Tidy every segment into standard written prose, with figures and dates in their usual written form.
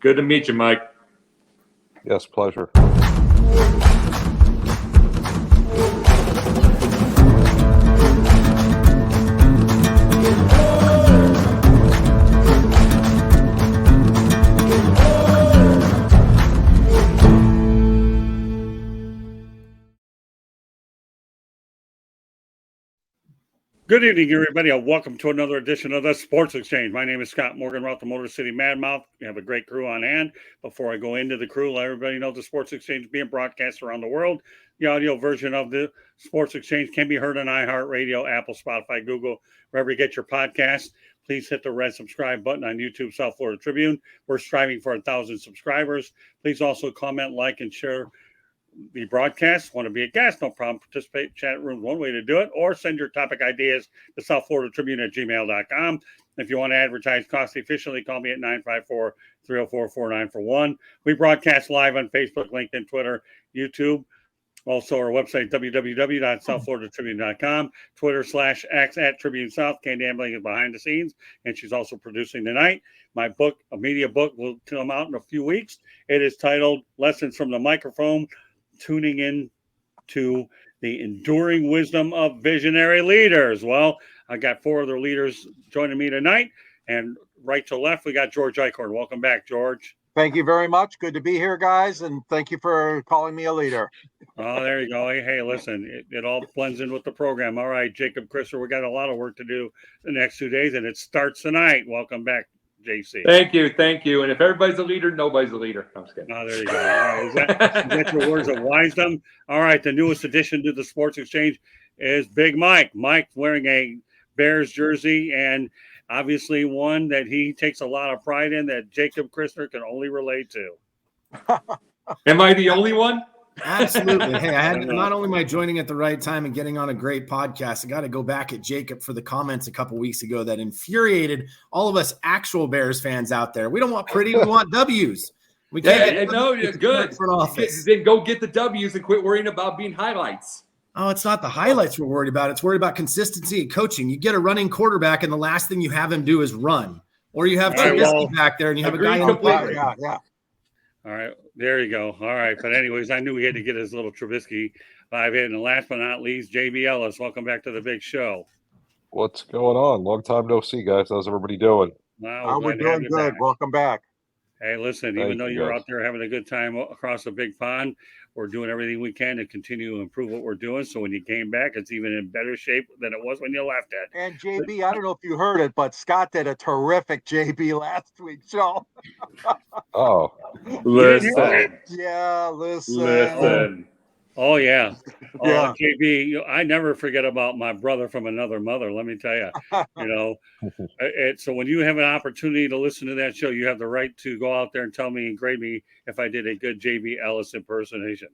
Good to meet you, Mike. Yes, pleasure. Good evening, everybody, and welcome to another edition of the Sports Exchange. My name is Scott Morgan, the Motor City Madmouth. We have a great crew on hand. Before I go into the crew, let everybody know the Sports Exchange is being broadcast around the world. The audio version of the Sports Exchange can be heard on iHeartRadio, Apple, Spotify, Google, wherever you get your podcasts. Please hit the red subscribe button on YouTube, South Florida Tribune. We're striving for 1,000 subscribers. Please also comment, like, and share the broadcast. Want to be a guest? No problem. Participate. Chat room, one way to do it. Or send your topic ideas to southfloridatribune@gmail.com. If you want to advertise cost efficiently, call me at 954-304-4941. We broadcast live on Facebook, LinkedIn, Twitter, YouTube. Also, our website, www.southfloridatribune.com. Twitter/X @TribuneSouth. Candy Ambling is behind the scenes, and she's also producing tonight. My book, a media book, will come out in a few weeks. It is titled Lessons from the Microphone, Tuning in to the Enduring Wisdom of Visionary Leaders. Well, I got four other leaders joining me tonight, and right to left, we got George Eichhorn. Welcome back, George. Thank you very much. Good to be here, guys, and thank you for calling me a leader. Oh, there you go. Hey, listen, it all blends in with the program. All right, Jacob Christer, we got a lot of work to do the next 2 days, and it starts tonight. Welcome back, JC. Thank you. And if everybody's a leader, nobody's a leader. I'm just kidding. Oh, there you go. All right. Is that your words of wisdom? All right, the newest addition to the Sports Exchange is Big Mike. Mike wearing a Bears jersey, and obviously one that he takes a lot of pride in that Jacob Christer can only relate to. Am I the only one? Absolutely. Hey, I had not only am I joining at the right time and getting on a great podcast, I got to go back at Jacob for the comments a couple weeks ago that infuriated all of us actual Bears fans out there. We don't want pretty, we want W's. We can't good. Then go get the W's and quit worrying about being highlights. Oh, it's not the highlights we're worried about. It's worried about consistency and coaching. You get a running quarterback, and the last thing you have him do is run. Or you have Trubisky back there, and you have a guy in the play. Yeah. All right, there you go. All right, but anyways, I knew we had to get his little Trubisky vibe in. And last but not least, JB Ellis. Welcome back to the big show. What's going on? Long time no see, guys. How's everybody doing? We're doing good. Welcome back. Hey, listen, even though you're out there having a good time across the big pond, we're doing everything we can to continue to improve what we're doing. So when you came back, it's even in better shape than it was when you left it. And JB, I don't know if you heard it, but Scott did a terrific JB last week's show. Oh. Listen. Yeah, listen. Oh, yeah. Yeah. JB, I never forget about my brother from another mother, let me tell you. So when you have an opportunity to listen to that show, you have the right to go out there and tell me and grade me if I did a good JB Ellis impersonation.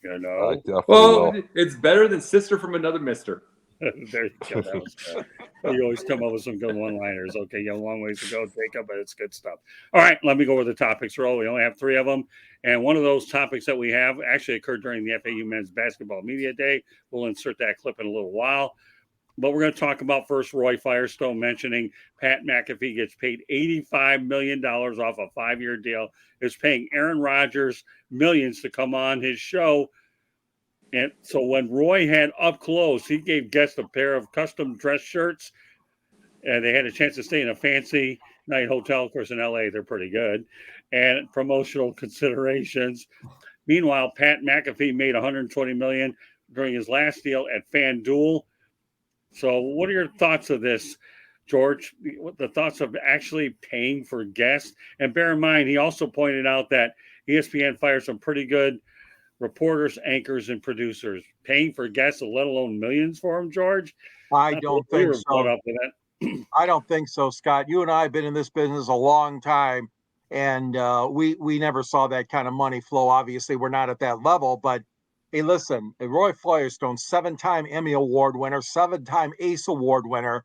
I definitely will. It's better than Sister from Another Mister. There you go. That was good. You always come up with some good one-liners. Okay, you have a long ways to go, Jacob, but it's good stuff. All right, let me go over the topics, Roll. We only have 3 of them. And one of those topics that we have actually occurred during the FAU Men's Basketball Media Day. We'll insert that clip in a little while. But we're going to talk about first Roy Firestone mentioning Pat McAfee gets paid $85 million off a 5-year deal, is paying Aaron Rodgers millions to come on his show. And so when Roy had Up Close, he gave guests a pair of custom dress shirts, and they had a chance to stay in a fancy night hotel. Of course, in LA, they're pretty good, and promotional considerations. Meanwhile, Pat McAfee made $120 million during his last deal at FanDuel. So what are your thoughts of this, George? The thoughts of actually paying for guests? And bear in mind, he also pointed out that ESPN fired some pretty good reporters, anchors, and producers. Paying for guests, let alone millions for them, George? I don't think so. I don't think so, Scott. You and I have been in this business a long time, and we never saw that kind of money flow. Obviously, we're not at that level, but hey, listen, Roy Firestone, 7-time Emmy Award winner, 7-time Ace Award winner.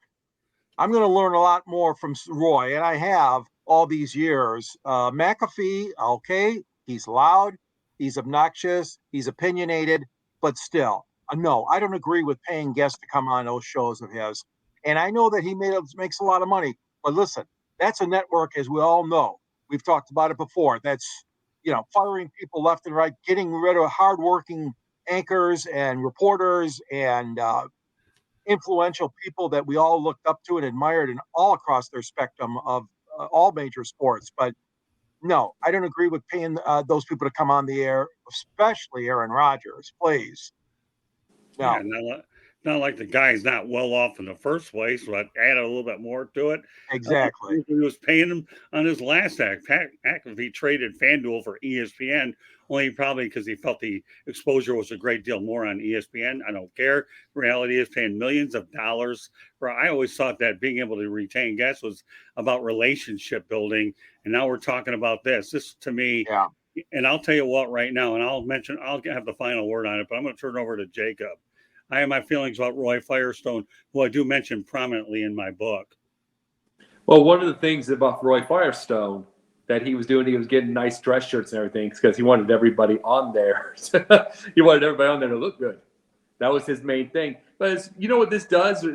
I'm going to learn a lot more from Roy, and I have all these years. McAfee, okay, he's loud, he's obnoxious, he's opinionated, but still, no, I don't agree with paying guests to come on those shows of his. And I know that he makes a lot of money, but listen, that's a network, as we all know. We've talked about it before. That's, firing people left and right, getting rid of hardworking anchors and reporters and influential people that we all looked up to and admired and all across their spectrum of all major sports. But no, I don't agree with paying those people to come on the air, especially Aaron Rodgers, please. No. Yeah, not like the guy's not well off in the first place, but add a little bit more to it. Exactly. He was paying him on his last act. Pat McAfee traded FanDuel for ESPN, only probably because he felt the exposure was a great deal more on ESPN. I don't care. The reality is paying millions of dollars. I always thought that being able to retain guests was about relationship building, and now we're talking about this. This, to me, yeah. And I'll tell you what right now, and I'll have the final word on it, but I'm going to turn it over to Jacob. I have my feelings about Roy Firestone, who I do mention prominently in my book. Well, one of the things about Roy Firestone that he was doing, he was getting nice dress shirts and everything because he wanted everybody on there. He wanted everybody on there to look good. That was his main thing. But you know what this does?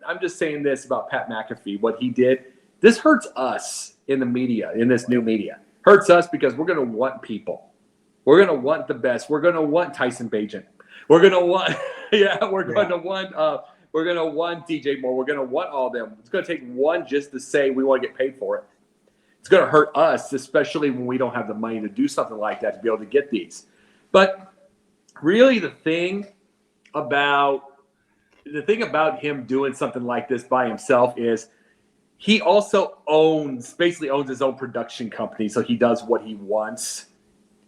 I'm just saying this about Pat McAfee, what he did. This hurts us in the media, in this new media. Hurts us because we're going to want people. We're going to want the best. We're going to want Tyson Bagent. We're going to want, we're going to want DJ Moore. We're going to want all of them. It's going to take one just to say we want to get paid for it. It's going to hurt us, especially when we don't have the money to do something like that to be able to get these. But really the thing about him doing something like this by himself is he also basically owns his own production company. So he does what he wants.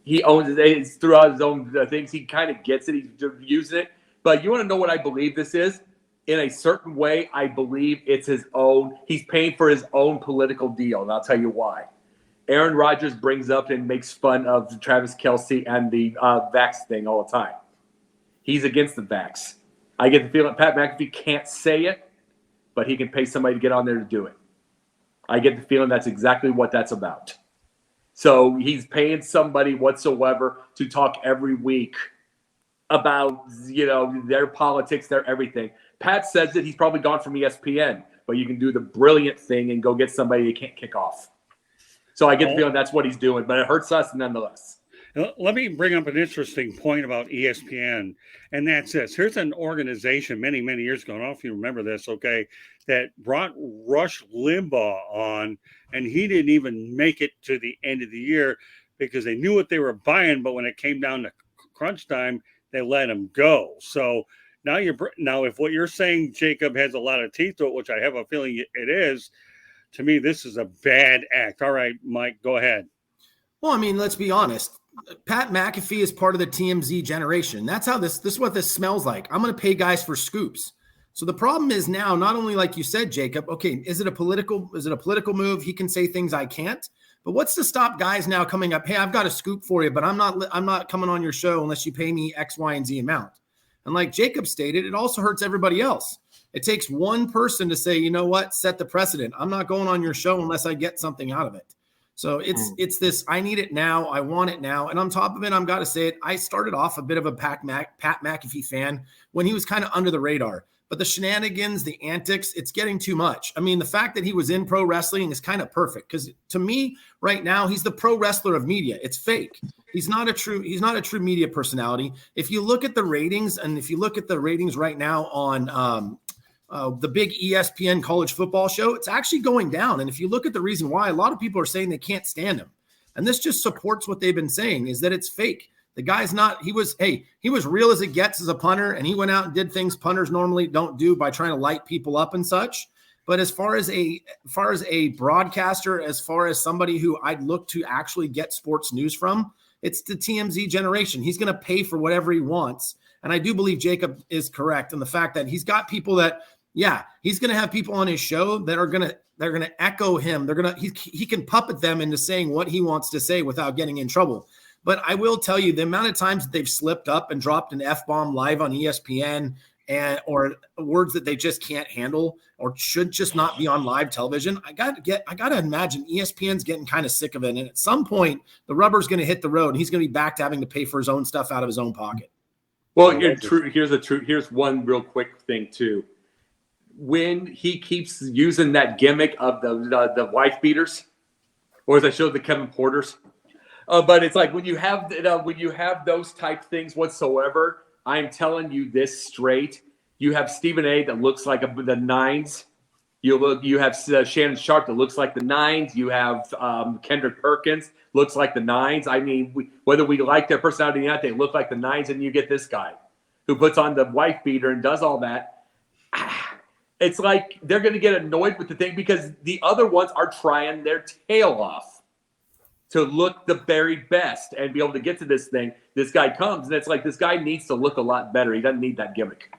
He owns it. It's throughout his own things. He kind of gets it. He's using it. But you want to know what I believe this is? In a certain way, I believe it's his own. He's paying for his own political deal, and I'll tell you why. Aaron Rodgers brings up and makes fun of Travis Kelce and the vax thing all the time. He's against the vax. I get the feeling Pat McAfee can't say it, but he can pay somebody to get on there to do it. I get the feeling that's exactly what that's about. So he's paying somebody whatsoever to talk every week about, their politics, their everything. Pat says that he's probably gone from ESPN, but you can do the brilliant thing and go get somebody you can't kick off. So I get the feeling that's what he's doing, but it hurts us nonetheless. Let me bring up an interesting point about ESPN, and that's this. Here's an organization many, many years ago, I don't know if you remember this, okay, that brought Rush Limbaugh on, and he didn't even make it to the end of the year because they knew what they were buying, but when it came down to crunch time, they let him go. So now if what you're saying, Jacob, has a lot of teeth to it, which I have a feeling it is, to me, this is a bad act. All right, Mike, go ahead. Well, I mean, let's be honest. Pat McAfee is part of the TMZ generation. That's how this is what this smells like. I'm going to pay guys for scoops. So the problem is now, not only like you said, Jacob, okay, is it a political move? He can say things I can't. But what's to stop guys now coming up? Hey, I've got a scoop for you, but I'm not coming on your show unless you pay me X, Y, and Z amount. And like Jacob stated, it also hurts everybody else. It takes one person to say, you know what, set the precedent. I'm not going on your show unless I get something out of it. So it's this, I need it now. I want it now. And on top of it, I've got to say it. I started off a bit of a Pat McAfee fan when he was kind of under the radar. But the shenanigans, the antics, it's getting too much. I mean, the fact that he was in pro wrestling is kind of perfect because to me right now, he's the pro wrestler of media. It's fake. He's not a true media personality. If you look at the ratings and if you look at the ratings right now on the big ESPN college football show, it's actually going down. And if you look at the reason why, a lot of people are saying they can't stand him. And this just supports what they've been saying is that it's fake. The guy's he was real as it gets as a punter, and he went out and did things punters normally don't do by trying to light people up and such. But as far as a broadcaster, as far as somebody who I'd look to actually get sports news from, it's the TMZ generation. He's going to pay for whatever he wants. And I do believe Jacob is correct in the fact that he's got people that, he's going to have people on his show that are going to echo him. He can puppet them into saying what he wants to say without getting in trouble. But I will tell you the amount of times that they've slipped up and dropped an F-bomb live on ESPN or words that they just can't handle or should just not be on live television. I got to imagine ESPN's getting kind of sick of it. And at some point the rubber's going to hit the road and he's going to be back to having to pay for his own stuff out of his own pocket. Well, here's one real quick thing too. When he keeps using that gimmick of the wife beaters, or as I showed the Kevin Porters. But it's like when you have those type things whatsoever, I'm telling you this straight. You have Stephen A. that looks like the nines. You have Shannonsharpe that looks like the nines. You have Kendrick Perkins looks like the nines. I mean, whether we like their personality or not, they look like the nines. And you get this guy who puts on the wife beater and does all that. It's like they're going to get annoyed with the thing because the other ones are trying their tail off to look the very best and be able to get to this thing. This guy comes, and it's like this guy needs to look a lot better. He doesn't need that gimmick.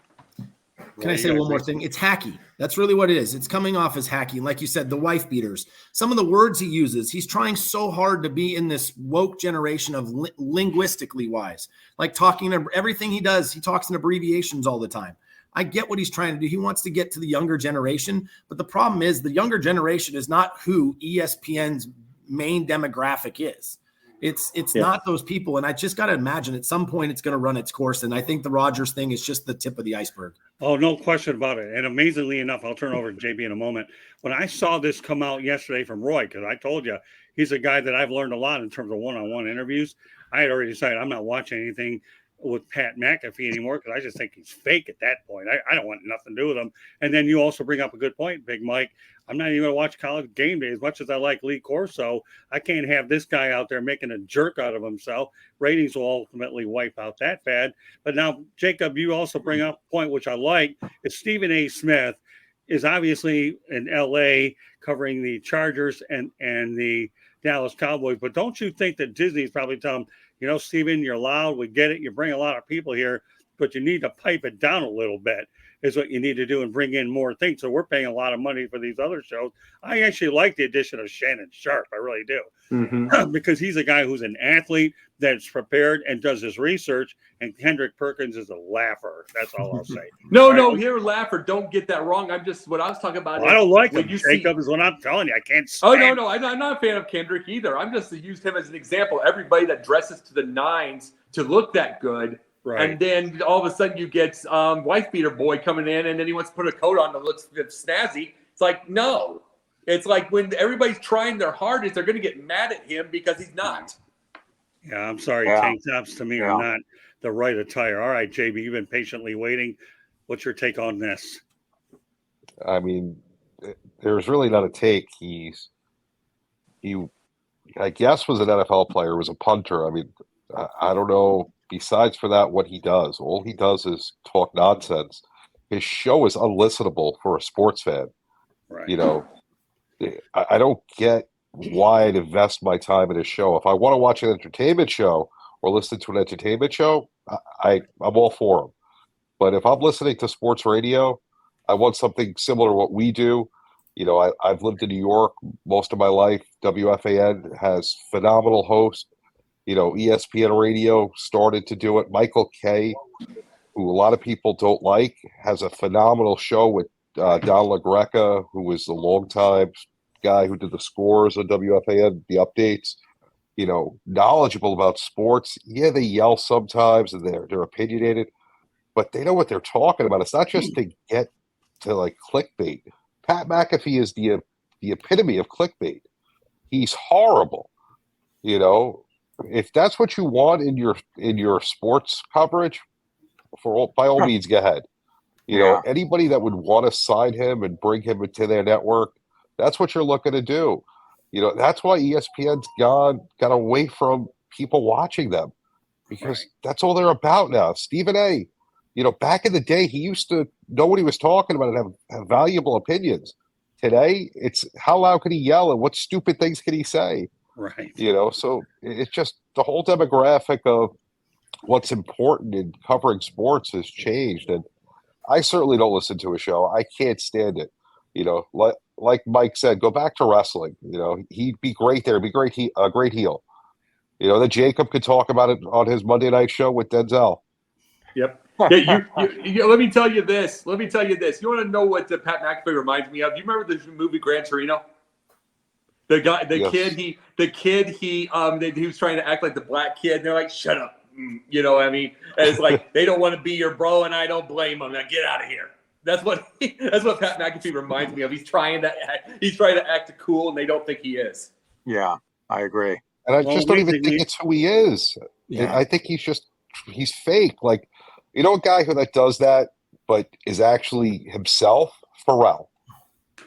Can I say one more thing? It's hacky. That's really what it is. It's coming off as hacky. Like you said, the wife beaters, some of the words he uses, he's trying so hard to be in this woke generation of linguistically wise, like talking to everything he does. He talks in abbreviations all the time. I get what he's trying to do. He wants to get to the younger generation, but the problem is the younger generation is not who ESPN's main demographic is. It's not those people. And I just got to imagine at some point it's going to run its course. And I think the Rodgers thing is just the tip of the iceberg. Oh, no question about it. And amazingly enough, I'll turn over to JB in a moment. When I saw this come out yesterday from Roy, because I told you he's a guy that I've learned a lot in terms of one-on-one interviews. I had already decided I'm not watching anything with Pat McAfee anymore because I just think he's fake at that point. I don't want nothing to do with him. And then you also bring up a good point, Big Mike. I'm not even going to watch College Game Day as much as I like Lee Corso. I can't have this guy out there making a jerk out of himself. Ratings will ultimately wipe out that bad. But now, Jacob, you also bring up a point which I like is Stephen A. Smith is obviously in L.A. covering the Chargers and the Dallas Cowboys. But don't you think that Disney's probably telling him, you know, Stephen, you're loud. We get it. You bring a lot of people here, but you need to pipe it down a little bit is what you need to do and bring in more things. So we're paying a lot of money for these other shows. I actually like the addition of Shannonsharpe. I really do. Because he's a guy who's an athlete that's prepared and does his research. And Kendrick Perkins is a laugher. That's all I'll say. No, here, laugher. Don't get that wrong. What I was talking about. Well, I don't like him. Jacob is what I'm telling you. I can't stand no. I'm not a fan of Kendrick either. I'm just used him as an example. Everybody that dresses to the nines to look that good. Right. And then all of a sudden you get wife beater boy coming in, and then he wants to put a coat on that looks snazzy. It's like, no. It's like when everybody's trying their hardest, they're going to get mad at him because he's not. Yeah, I'm sorry. Tank tops to me are not the right attire. All right, JB, you've been patiently waiting. What's your take on this? I mean, there's really not a take. He, I guess, was an NFL player, was a punter. I mean, I don't know. Besides for that, what he does, all he does is talk nonsense. His show is unlistenable for a sports fan. Right. You know, I don't get why I'd invest my time in his show. If I want to watch an entertainment show or listen to an entertainment show, I'm all for him. But if I'm listening to sports radio, I want something similar to what we do. You know, I've lived in New York most of my life. WFAN has phenomenal hosts. You know, ESPN radio started to do it. Michaelkay, who a lot of people don't like, has a phenomenal show with Don LaGreca, who was a longtime guy who did the scores on WFAN, the updates. You know, knowledgeable about sports. Yeah, they yell sometimes and they're opinionated, but they know what they're talking about. It's not just to get to like clickbait. Pat McAfee is the epitome of clickbait. He's horrible. You know, if that's what you want in your sports coverage, by all means, go ahead. You know, anybody that would want to sign him and bring him into their network, that's what you're looking to do. You know, that's why ESPN's got away from people watching them because that's all they're about now. Stephen A., you know, back in the day, he used to know what he was talking about and have valuable opinions. Today, it's how loud can he yell and what stupid things can he say? Right. You know, so it's just the whole demographic of what's important in covering sports has changed. And I certainly don't listen to a show. I can't stand it. You know, like Mike said, go back to wrestling. You know, he'd be great there. Be great. A great heel. You know, that Jacob could talk about it on his Monday night show with Denzel. Yep. Yeah, let me tell you this. You want to know what Pat McAfee reminds me of? You remember the movie Gran Torino? The guy, the kid, he was trying to act like the black kid. And they're like, shut up. You know what I mean? And it's like, they don't want to be your bro, and I don't blame them. Now get out of here. That's what Pat McAfee reminds me of. He's trying to act cool, and they don't think he is. Yeah, I agree. And I just don't even think it's who he is. Yeah. I think he's fake. Like, you know, a guy that does that, but is actually himself, Pharrell.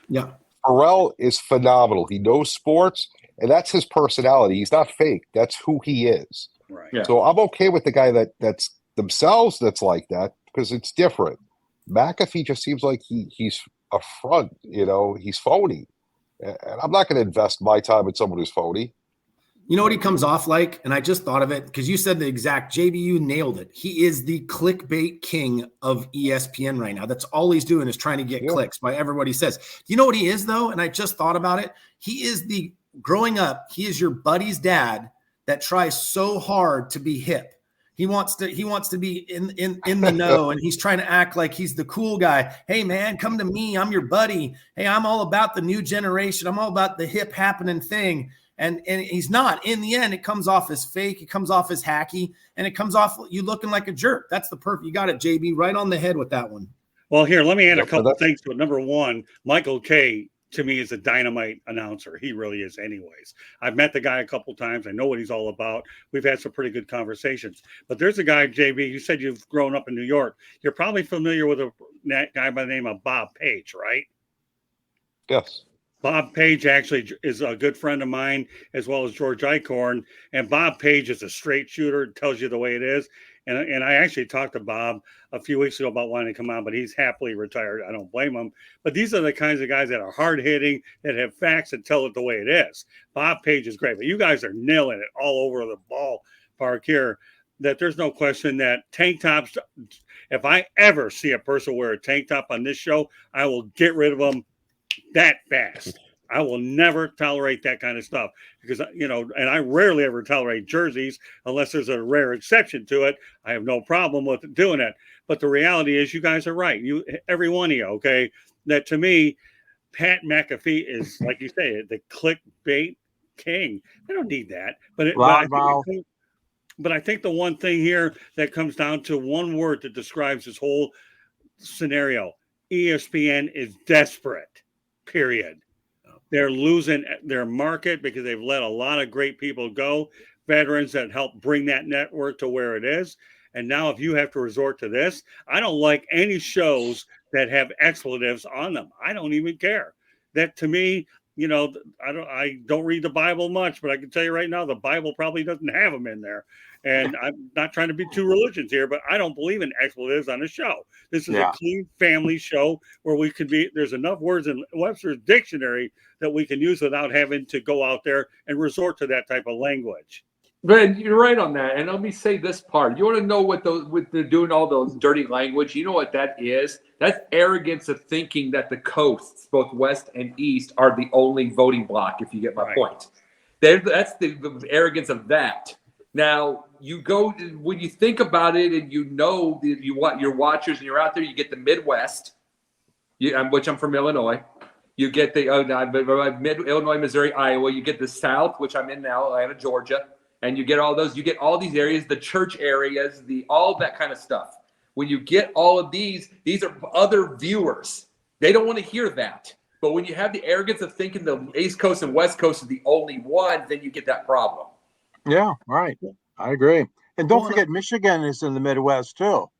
Yeah. Pharrell is phenomenal. He knows sports, and that's his personality. He's not fake. That's who he is. Right. Yeah. So I'm okay with the guy that's themselves that's like that because it's different. McAfee just seems like he's a front, you know, he's phony. And I'm not going to invest my time in someone who's phony. You know what he comes off like? And I just thought of it because you said the exact, JB, you nailed it. He is the clickbait king of ESPN right now. That's all he's doing is trying to get clicks by everybody says. Do you know what he is, though? And I just thought about it. He is growing up, he is your buddy's dad that tries so hard to be hip. He wants to be in the know, and he's trying to act like he's the cool guy. Hey, man, come to me. I'm your buddy. Hey, I'm all about the new generation. I'm all about the hip happening thing. And he's not. In the end, it comes off as fake. It comes off as hacky, and it comes off you looking like a jerk. That's the perfect. You got it, JB, right on the head with that one. Well, here, let me add a couple of things to it. Number one, Michael Kay, to me, is a dynamite announcer. He really is anyways. I've met the guy a couple times. I know what he's all about. We've had some pretty good conversations. But there's a guy, JB, you said you've grown up in New York. You're probably familiar with a guy by the name of Bob Page, right? Yes. Bob Page actually is a good friend of mine, as well as George Eichhorn. And Bob Page is a straight shooter, tells you the way it is. And I actually talked to Bob a few weeks ago about wanting to come on, but he's happily retired. I don't blame him. But these are the kinds of guys that are hard-hitting, that have facts and tell it the way it is. Bob Page is great. But you guys are nailing it all over the ballpark here, that there's no question that tank tops, if I ever see a person wear a tank top on this show, I will get rid of them that fast. I will never tolerate that kind of stuff because, you know, and I rarely ever tolerate jerseys unless there's a rare exception to it. I have no problem with doing it. But the reality is you guys are right. Every one of you, okay, that to me, Pat McAfee is, like you say, the clickbait king. They don't need that. But I think the one thing here that comes down to one word that describes this whole scenario, ESPN is desperate, period. They're losing their market because they've let a lot of great people go, veterans that helped bring that network to where it is. And now if you have to resort to this, I don't like any shows that have expletives on them. I don't even care. That to me, you know, I don't read the Bible much, but I can tell you right now, the Bible probably doesn't have them in there. And I'm not trying to be too religious here, but I don't believe in expletives on a show. This is a clean family show where there's enough words in Webster's dictionary that we can use without having to go out there and resort to that type of language. Red, you're right on that. And let me say this part. You want to know what they're doing all those dirty language? You know what that is? That's arrogance of thinking that the coasts, both West and East, are the only voting block, if you get my point. That's the arrogance of that. Now, you go when you think about it, and you know that your watchers, and you're out there. You get the Midwest, which I'm from Illinois. You get the Illinois, Missouri, Iowa. You get the South, which I'm in now, Atlanta, Georgia, and you get all those. You get all these areas, the church areas, all that kind of stuff. When you get all of these are other viewers. They don't want to hear that. But when you have the arrogance of thinking the East Coast and West Coast are the only one, then you get that problem. Yeah, right. I agree. And don't forget, Michigan is in the Midwest too.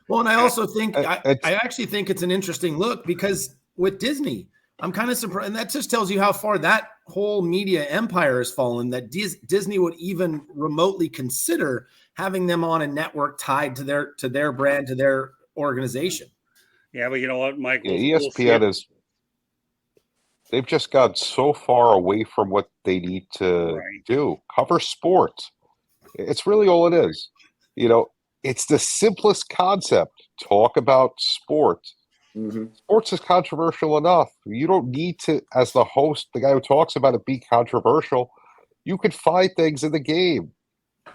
Well, and I also think I actually think it's an interesting look because with Disney, I'm kind of surprised, and that just tells you how far that whole media empire has fallen. That Disney would even remotely consider having them on a network tied to their brand, to their organization. Yeah, but you know what, Mike? ESPN is. They've just got so far away from what they need to do. Cover sports. It's really all it is. You know, it's the simplest concept. Talk about sports. Mm-hmm. Sports is controversial enough. You don't need to, as the host, the guy who talks about it, be controversial. You could find things in the game.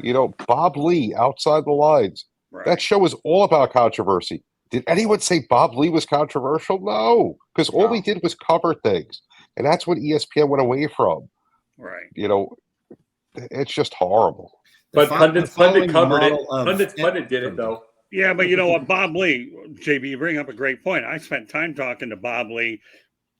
You know, Bob Lee, Outside the Lines. Right. That show is all about controversy. Did anyone say Bob Lee was controversial? No, because all he did was cover things. And that's what ESPN went away from. Right. You know, it's just horrible. But Pundit covered it. Pundit did it, though. Yeah, but you know what, Bob Lee, JB, you bring up a great point. I spent time talking to Bob Lee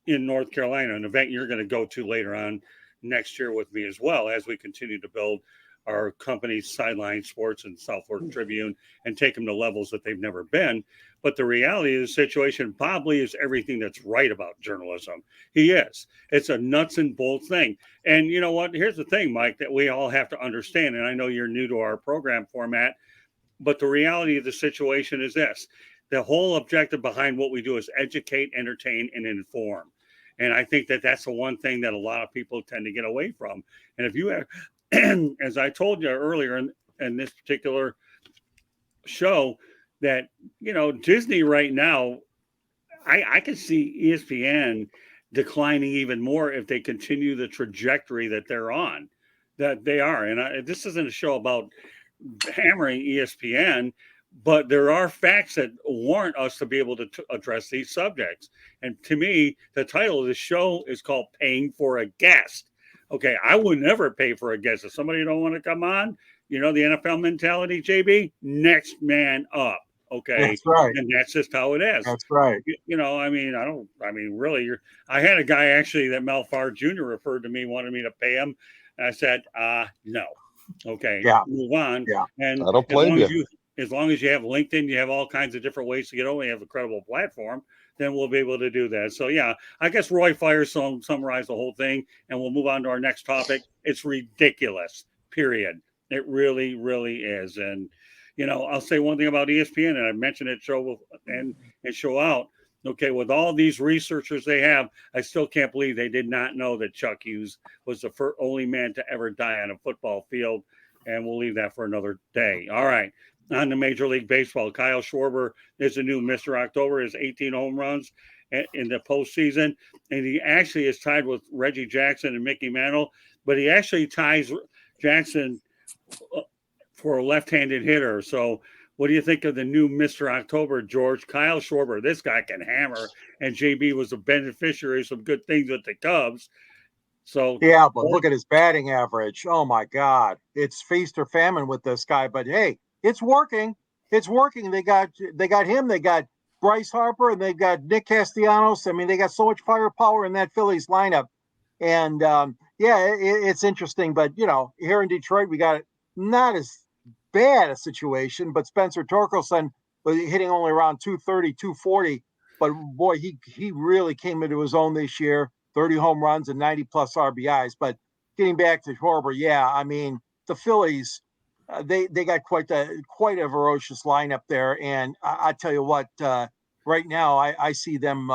in North Carolina, an event you're going to go to later on next year with me as well, as we continue to build our company's Sideline Sports and South Fork Tribune and take them to levels that they've never been. But the reality of the situation, Bob Lee is everything that's right about journalism. He is. It's a nuts and bolts thing. And you know what? Here's the thing, Mike, that we all have to understand. And I know you're new to our program format, but the reality of the situation is this. The whole objective behind what we do is educate, entertain, and inform. And I think that that's the one thing that a lot of people tend to get away from. And if you have, as I told you earlier in this particular show, that, you know, Disney right now, I can see ESPN declining even more if they continue the trajectory that they're on, that they are. And this isn't a show about hammering ESPN, but there are facts that warrant us to be able to address these subjects. And to me, the title of the show is called Paying for a Guest. Okay, I would never pay for a guest. If somebody don't want to come on, you know, the NFL mentality, JB, next man up. Okay. That's right. And that's just how it is. That's right. You know, I mean, really, I had a guy actually that Mel Farr Jr. referred to me, wanted me to pay him. And I said, no. Okay. Yeah. Move on. Yeah. And I don't blame you. As long as you have LinkedIn, you have all kinds of different ways to get over. You have a credible platform, then we'll be able to do that. So, yeah, I guess Roy Firestone summarized the whole thing, and we'll move on to our next topic. It's ridiculous, period. It really, really is. And, you know, I'll say one thing about ESPN, and I mentioned it show and show out. Okay, with all these researchers they have, I still can't believe they did not know that Chuck Hughes was the only man to ever die on a football field. And we'll leave that for another day. All right. On to Major League Baseball, Kyle Schwarber is the new Mr. October, has 18 home runs in the postseason. And he actually is tied with Reggiejackson and mickeymantle, but he actually ties Jackson for a left-handed hitter. So what do you think of the new Mr. October, George? Kyle Schwarber, this guy can hammer. And JB was a beneficiary of some good things with the Cubs. So yeah, but look at his batting average. Oh, my God. It's feast or famine with this guy. But, hey, it's working. It's working. They got him. They got Bryce Harper, and they've got Nick Castellanos. I mean, they got so much firepower in that Phillies lineup. And, it's interesting. But, you know, here in Detroit, we got not as bad a situation, but Spencer Torkelson was hitting only around 230, 240. But, boy, he really came into his own this year, 30 home runs and 90-plus RBIs. But getting back to Schwarber, yeah, I mean, the Phillies – they got quite a ferocious lineup there, and I tell you what, right now I see them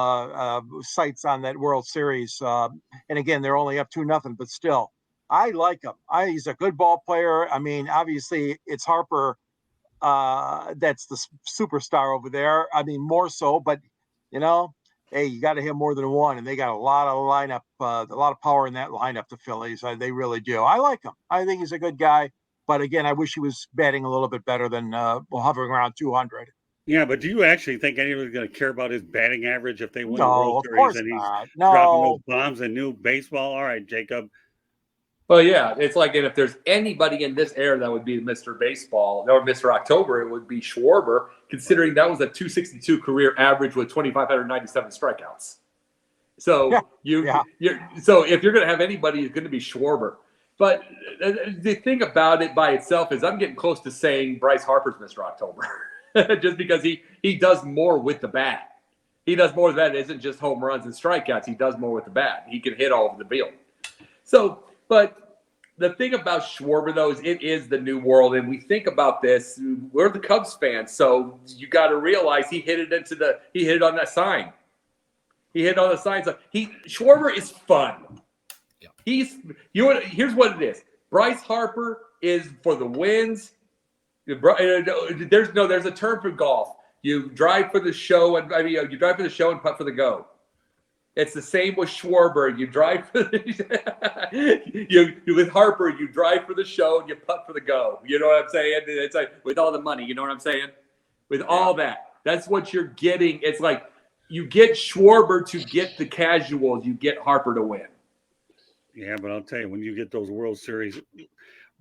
sights on that World Series, and again they're only up 2-0, but still, I like him. He's a good ball player. I mean, obviously it's Harper that's the superstar over there. I mean, more so, but you know, hey, you got to hit more than one, and they got a lot of lineup, a lot of power in that lineup. The Phillies, they really do. I like him. I think he's a good guy. But again, I wish he was batting a little bit better than hovering around 200. Yeah, but do you actually think anyone's going to care about his batting average if they win the World Series and he's dropping those bombs in new baseball? All right, Jacob. Well, yeah, it's like, and if there's anybody in this era that would be Mr. Baseball or Mr. October, it would be Schwarber, considering that was a 262 career average with 2,597 strikeouts. So so if you're going to have anybody, it's going to be Schwarber. But the thing about it by itself is I'm getting close to saying Bryce Harper's Mr. October just because he does more with the bat. He does more with that. It isn't just home runs and strikeouts. He does more with the bat. He can hit all over the field. So, but the thing about Schwarber, though, is it is the new world. And we think about this. We're the Cubs fans. So you got to realize he hit it on that sign. He hit on the sign. So Schwarber is fun. Here's what it is. Bryce Harper is for the wins. There's a term for golf. You drive for the show and you drive for the show and putt for the go. It's the same with Schwarber. You drive for with Harper. You drive for the show and you putt for the go. You know what I'm saying? It's like with all the money. You know what I'm saying? With all that, that's what you're getting. It's like you get Schwarber to get the casuals. You get Harper to win. Yeah, but I'll tell you, when you get those World Series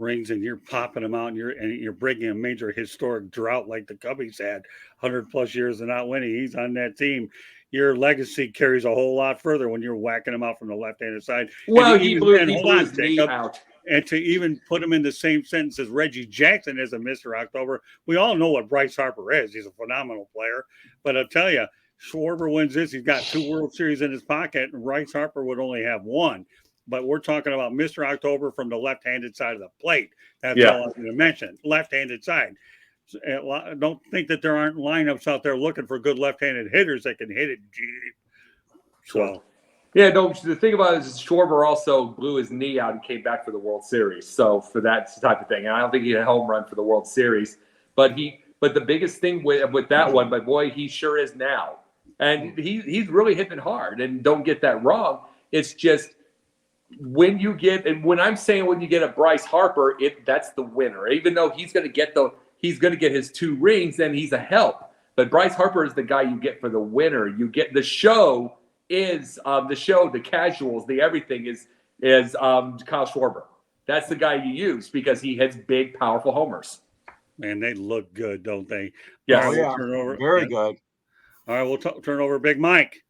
rings and you're popping them out and you're breaking a major historic drought like the Cubbies had, 100+ years of not winning, he's on that team. your legacy carries a whole lot further when you're whacking them out from the left-handed side. Well, he blew his knee out. And to even put him in the same sentence as Reggie Jackson as a Mr. October, we all know what Bryce Harper is. He's a phenomenal player. But I'll tell you, Schwarber wins this. He's got 2 World Series in his pocket, and Bryce Harper would only have 1. But we're talking about Mr. October from the left-handed side of the plate. That's all I'm going to mention. Left-handed side. Don't think that there aren't lineups out there looking for good left-handed hitters that can hit it deep. So. Yeah, no, the thing about it is Schwarber also blew his knee out and came back for the World Series. So for that type of thing. And I don't think he had a home run for the World Series. But the biggest thing with that one, but boy, he sure is now. And he's really hitting hard. And don't get that wrong. It's just when you get, and when I'm saying when you get a Bryce Harper, that's the winner. Even though he's gonna get his 2 rings, and he's a help. But Bryce Harper is the guy you get for the winner. You get the show. The casuals, the everything is Kyle Schwarber. That's the guy you use because he hits big, powerful homers. Man, they look good, don't they? Yes. Oh, yeah. Very good. All right, we'll turn over Big Mike.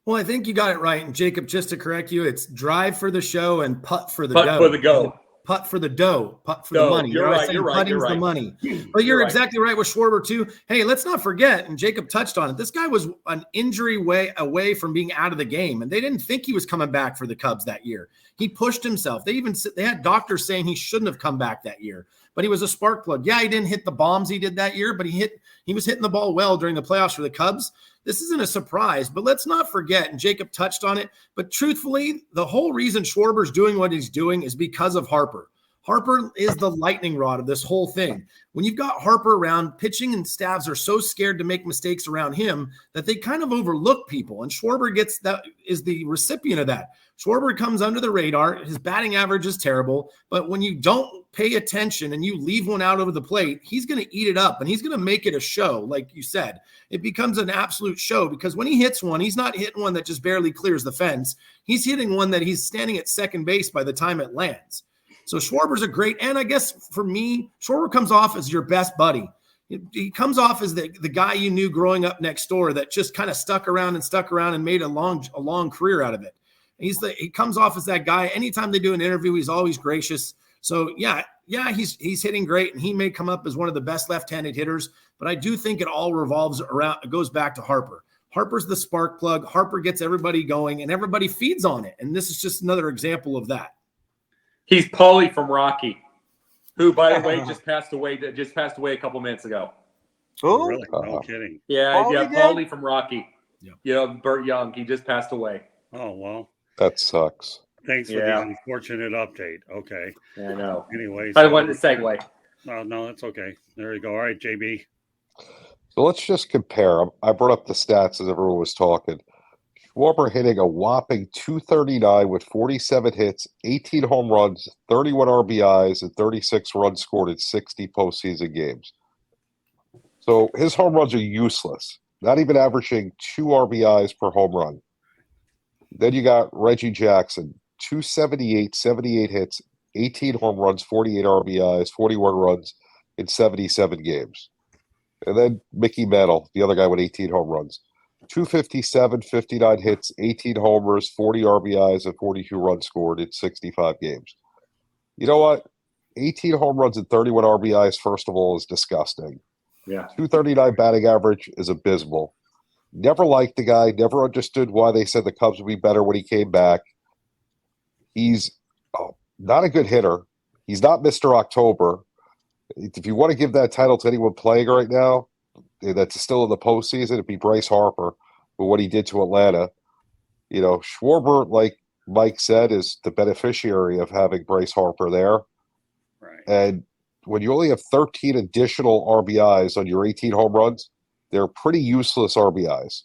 Well, I think you got it right. And Jacob, just to correct you, it's drive for the show and putt for the putt dough. for the go. Putt for the dough, putt for the money. You're right. Putting's the money. But you're exactly right with Schwarber too. Hey, let's not forget, and Jacob touched on it, this guy was an injury away from being out of the game, and they didn't think he was coming back for the Cubs that year. He pushed himself. They had doctors saying he shouldn't have come back that year, but he was a spark plug. Yeah, he didn't hit the bombs he did that year, but he was hitting the ball well during the playoffs for the Cubs. This isn't a surprise, but let's not forget, and Jacob touched on it, but truthfully, the whole reason Schwarber's doing what he's doing is because of Harper. Harper is the lightning rod of this whole thing. When you've got Harper around, pitching and staffs are so scared to make mistakes around him that they kind of overlook people. And Schwarber is the recipient of that. Schwarber comes under the radar. His batting average is terrible. But when you don't pay attention and you leave one out over the plate, he's going to eat it up and he's going to make it a show. Like you said, it becomes an absolute show because when he hits one, he's not hitting one that just barely clears the fence. He's hitting one that he's standing at second base by the time it lands. So Schwarber's a great, and I guess for me, Schwarber comes off as your best buddy. He comes off as the guy you knew growing up next door that just kind of stuck around and made a long career out of it. He comes off as that guy. Anytime they do an interview, he's always gracious. So yeah, he's hitting great, and he may come up as one of the best left-handed hitters. But I do think it all revolves around. It goes back to Harper. Harper's the spark plug. Harper gets everybody going, and everybody feeds on it. And this is just another example of that. He's Paulie from Rocky, who, by the way, just passed away a couple minutes ago. Oh, really? No kidding. Yeah, Paulie from Rocky. Yeah, Burt Young. He just passed away. Oh, well. That sucks. Thanks for the unfortunate update. Okay. Yeah, I know. Anyways. I wanted to segue. No, that's okay. There you go. All right, JB. So let's just compare. I brought up the stats as everyone was talking. Schwarber hitting a whopping 239 with 47 hits, 18 home runs, 31 RBIs, and 36 runs scored in 60 postseason games. So his home runs are useless, not even averaging 2 RBIs per home run. Then you got Reggie Jackson, 278, 78 hits, 18 home runs, 48 RBIs, 41 runs in 77 games. And then Mickeymantle, the other guy with 18 home runs. 257, 59 hits, 18 homers, 40 RBIs, and 42 runs scored in 65 games. You know what? 18 home runs and 31 RBIs, first of all, is disgusting. Yeah. 239 batting average is abysmal. Never liked the guy, never understood why they said the Cubs would be better when he came back. He's not a good hitter. He's not Mr. October. If you want to give that title to anyone playing right now, that's still in the postseason, it'd be Bryce Harper for what he did to Atlanta. You know, Schwarber, like Mike said, is the beneficiary of having Bryce Harper there. Right. And when you only have 13 additional RBIs on your 18 home runs, they're pretty useless RBIs.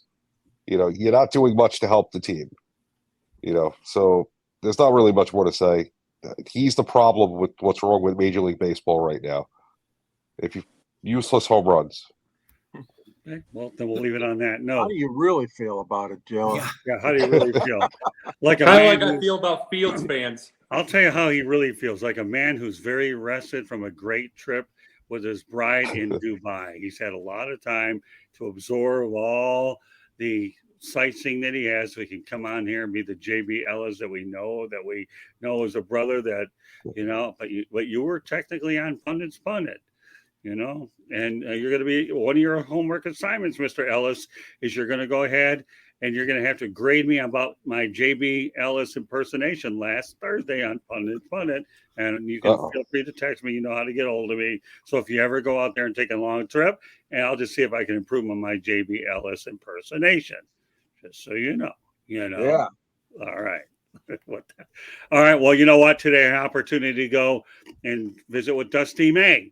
You know, you're not doing much to help the team. You know, so there's not really much more to say. He's the problem with what's wrong with Major League Baseball right now. Useless home runs. Okay, well, then we'll leave it on that. No. How do you really feel about it, Joe? Yeah, how do you really feel? Like I feel about Fields fans. I'll tell you how he really feels. Like a man who's very rested from a great trip with his bride in Dubai. He's had a lot of time to absorb all the sightseeing that he has, so he can come on here and be the JB Ellis that we know as a brother that, but you were technically on Pundit's Pundit, and you're going to be, one of your homework assignments, Mr. Ellis, is you're going to go ahead and you're going to have to grade me about my JB Ellis impersonation last Thursday on Pundit's Pundit. And you can feel free to text me. You know how to get a hold of me. So if you ever go out there and take a long trip, and I'll just see if I can improve on my JB Ellis impersonation. Just so you know. Yeah. All right. All right. Well, you know what? Today, an opportunity to go and visit with Dusty May.